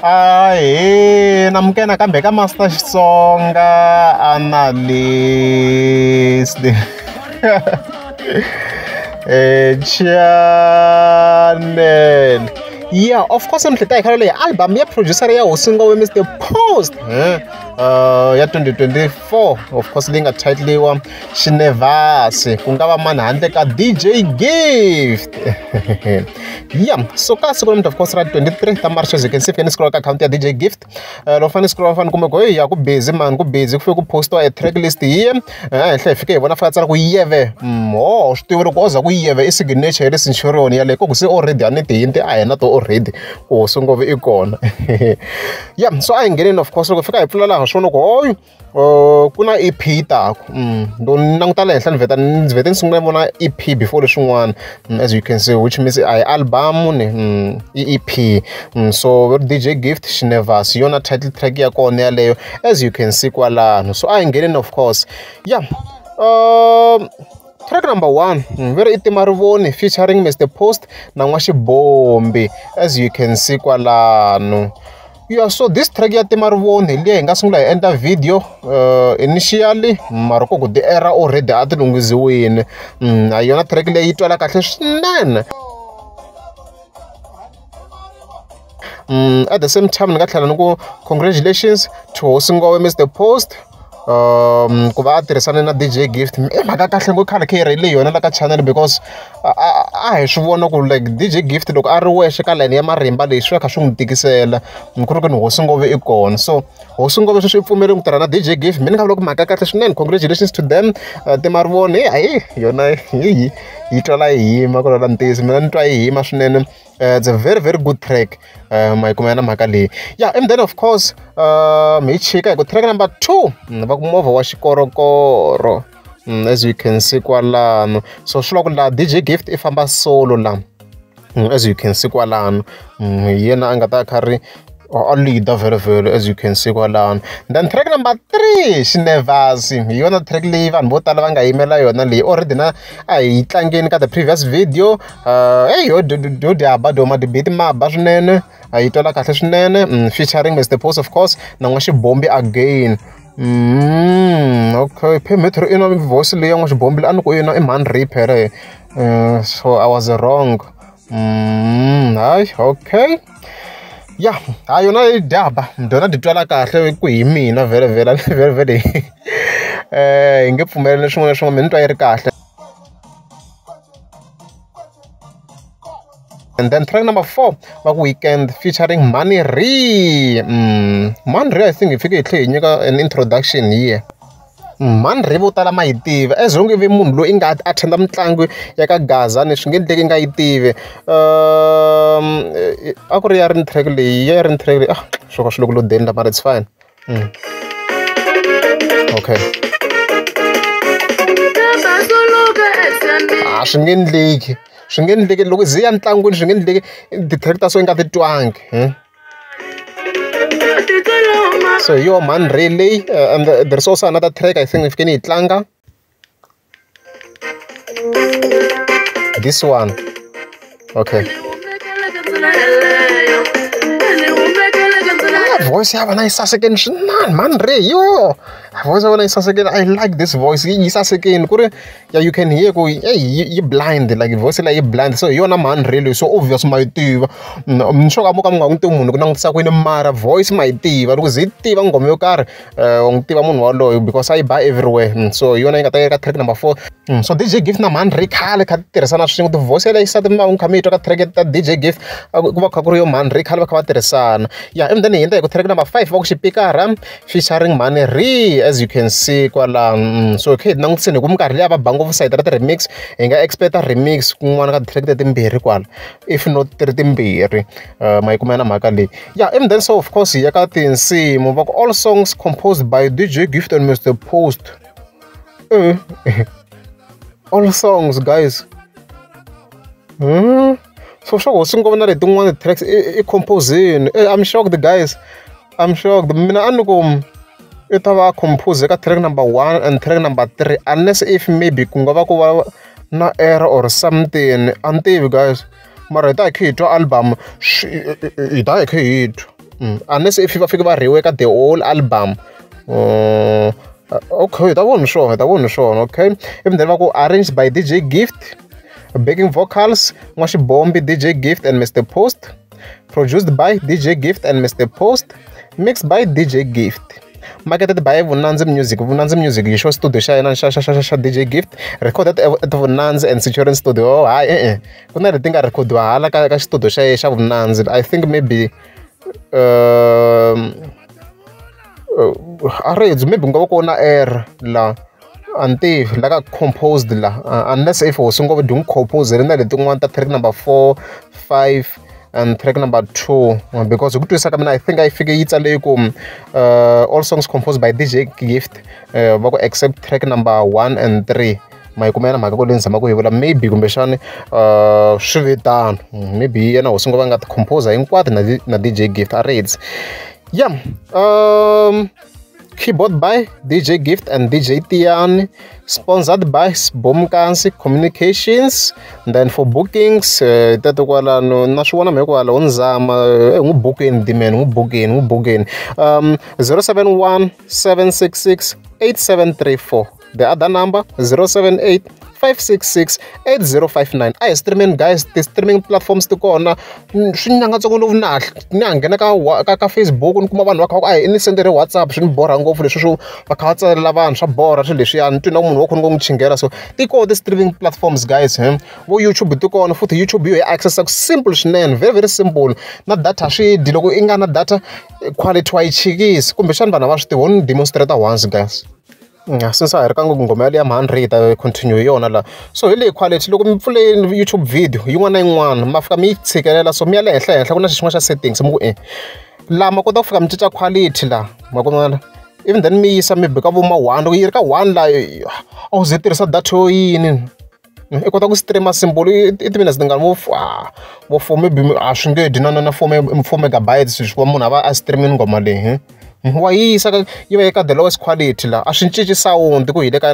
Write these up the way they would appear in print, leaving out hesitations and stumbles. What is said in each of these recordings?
Ai, namkena kambe ka Master Xitsonga analyst. Channel. Yeah, of course, I'm the album. Yeah, producer. Yeah, Osingo Mr. Post. Yeah, 2024. Of course, linga title wa Xinevhasi. Kungaba manhandle ka DJ Gift. Yeah, so kasi of course right 23 ta March, as you can see, can scroll account ya DJ Gift. Lo fane scroll fane kuma go ya ku busy man, ku busy ku ku post a track list here. Hle fike bona fa tsala ku yeve. Oh, swi koza ku yeve isignature le sinchoroni ya le ko ku se already anete yinte a yena to already. Oh, so ngove ikona. Yeah, so I ngene of course loko fika hi pfula laha swona ko kuna EP ta ndo nanguta le henhla ni vete ni sungula vona EP before leswin'wana, as you can see, which means I album ni EP. So DJ Gift Xinevhasi yona title track ya kona yaleyo, as you can see kwalano. So I ngene of course. Yeah, track number 1, very itimarivoni, featuring Mr. Post na Xibombi, as you can see kwalano. Yeah, so this track ya timarivoni liya hi nga sungula hi endla video initially, mara ko ku the era already a ti lunghiziwini. A yona track leyi yi twala kahle swinene. At the same time ni nga tlhela ni ku congratulations to Osingo Mr. Post ku va a tirhisana na DJ Gift. Mhaka kahle ngo khale khe rele yona la ka channel, because a hi swi vona ku like DJ Gift loko a ri wexe ka line ya marimba leyi swi kha swi n'wi tikisela, ku ri ku ni Hosingove i kona. So Hosingove sweswi i pfumerile ku tirha na DJ Gift. Mina ni nga vula ku mhaka kahle swinene, congratulations to them. Timarivoni hayi yona yi twala yi yima ku la ntiyiso, mina ni twa yi yima swinene. It's a very very good track. Maikumana mhaka leyi. Yeah, and then of course mi chika hi ku track number 2 va ku movha wa xikorokoro, as you can see kwalano. So swi vula ku la DJ Gift i famba solo la, as you can see kwalano. Yena a nga ta khari a leader very very, as you can see kwalano. Then track number 3 Xinevhasi, yona track leyi vanhu vo tala va nga yimela yona leyi already na a hi tlangeni ka the previous video. Hey yo do diaba do ma debate ma ba swinene, a yi twala kahle swinene, featuring Mr. Post of course na Xibombi again. Okay, phe metro ina voice leyi ya Xibombi a ni ku yena i Mhani rapper. So I was wrong. Okay. Yeah, ayona idaba ndona nditwala kahle ku hi mina very very very very hi nge pfumeleli swin'wana swin'wana, mina twa yi ri kahle. And then track number 4 va ku Weekend featuring Mhani. Mhani I think hi fike hi tlhe hi nyika an introduction here. Mhani vo tala ma yi tiva, as long ivi munhu loyi i nga attenda mitlangu ya ka Gaza ni swi nge endleki nga yi tivi. A ku ri ya ri track leyi, ya ri track leyi swo ka swi loko lo denda, but it's fine. Okay, swi nge endleki, swi nge endleki loko zi ya ntlangwini, swi nge endleki ti-track ta so yi nga ti twangi. So yo Mhani really, and there's also another track I think if can tlanga. This one. Okay. Voice ya nice again, man yo. Voice ya nice again. I like this voice. Is again. Yeah, you can hear go. Hey, you blind like voice like you blind. So you na man really so obvious my tiva. Mshoka mo kam ngonto munhu kunang sa ko ina mara voice my tiva. Because it tiva ngome yo kar ong tiva munhu walo, because I buy everywhere. So you na ngata ka track number 4. So DJ Gift na man khale kha tirhisana swin'we the voice ya isa ma un khamito ka track ta DJ Gift ku va kha ku ri yo man khale va kha va tirhisana. Yeah, and then hinda ku track number 5 va ku xipikara featuring Mhani, as you can see kwala. So okay nangutseni ku minkarhi leyi va bango side ra remix hi nga expect remix kun'wana ka track ta timbirhi kwala, if not tiri timbirhi. Maikumana mhaka leyi. Yeah, and then so of course ya ka tinsimu va ku all songs composed by DJ Gift and Mr. Post. All songs guys. So sure Hosingove na letin'wana tracks i composing. I'm shocked guys, I'm shocked. Mina anukum it va compose ka track number 1 and track number 3, unless if maybe ku nga va ku va na error or something. Antivi guys, mara ta khe twa album ita khe hit. unless if va fika va rework the whole album. Okay, that one sure, okay. Even then va arranged by DJ Gift, backing vocals Xibombi, DJ Gift and Mr. Post, produced by DJ Gift and Mr. Post, mixed by DJ Gift, marketed by Vunanzi Music. Vunanzi Music yi show studio xa yena xa DJ Gift, recorded at Vunanzi and Security Studio. Ku na leti nga recordiwa hala ka studio xa Vunanzi. I think maybe maybe ngava kona air la anti like composed la unless if was ngava doing compose na leti n'wana ta track number 4, 5 and track number 2, because I think I figure it's a all songs composed by DJ Gift except track number 1 and 3. Maybe kumbexani swivitano maybe yena was ngava nga composer hinkwato na DJ Gift arranged. Keyboard by DJ Gift and DJ Tian, sponsored by Xibombi Communications. And then for bookings, tatukwala no nashuwana mekwala unzama booking demand booking 071 766 8734. The other number 078 566 8059. I streaming guys, the streaming platforms to kona swinyanga tsongo na nghena ka Facebook kuma vanhu va kha ai ni sendere WhatsApp swi bora ngopfu leswi swo va kha tsalela vanhu swa bora swi leswi yani tuna munhu wo khona ngo mchingela. So ti ko the streaming platforms guys, vo YouTube ti kona futhi YouTube yo access simple swinene, very simple. Na data swi di loko i nga na data quality wa ichikisi kumbe xana vanhu va swi tivoni demonstrator once guys. Since I reckon ngoma ya Mhani ta continue yona la. So ile quality loko mi pfule YouTube video yin'wana na yin'wana ma fika mi tshikelela, so mi ya le henhla ku na xin'wana xa settings mu la ma kota ku fika mi cinca quality la ma kuma even then mi yisa mi beka vo ma 1 loko yi ri ka 1 la a u ze tirhisa data yo yini i kota ku streama simple i minutes ti nga vo 4 maybe a swi nge dina na 4 megabytes swi wa munhu a streaming ngoma leyi wa yisa yi va eka the lowest quality la a swi cinci sound ku hile ka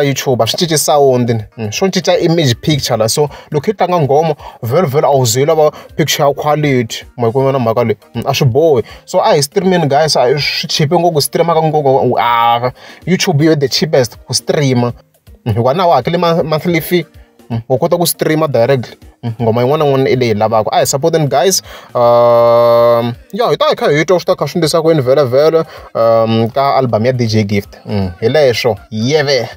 YouTube a swi cinci sound swo cinca image picture la. So loko yi tlanga ngoma very a wu zela va picture quality ma ku na mhaka leyi a swi bohi. So a hi streaming guys, a swi chipe ngopfu streama ka ngopfu YouTube yo the cheapest ku streama wana wa hakeli monthly fee u kota ku streama directly ngoma yin'wana na yin'wana leyi lavaka. A hi supporting guys, hi ta hi kha hi twa swi ta kha swi endlisa ku yini vhele ka album ya DJ Gift hi leswo yeve.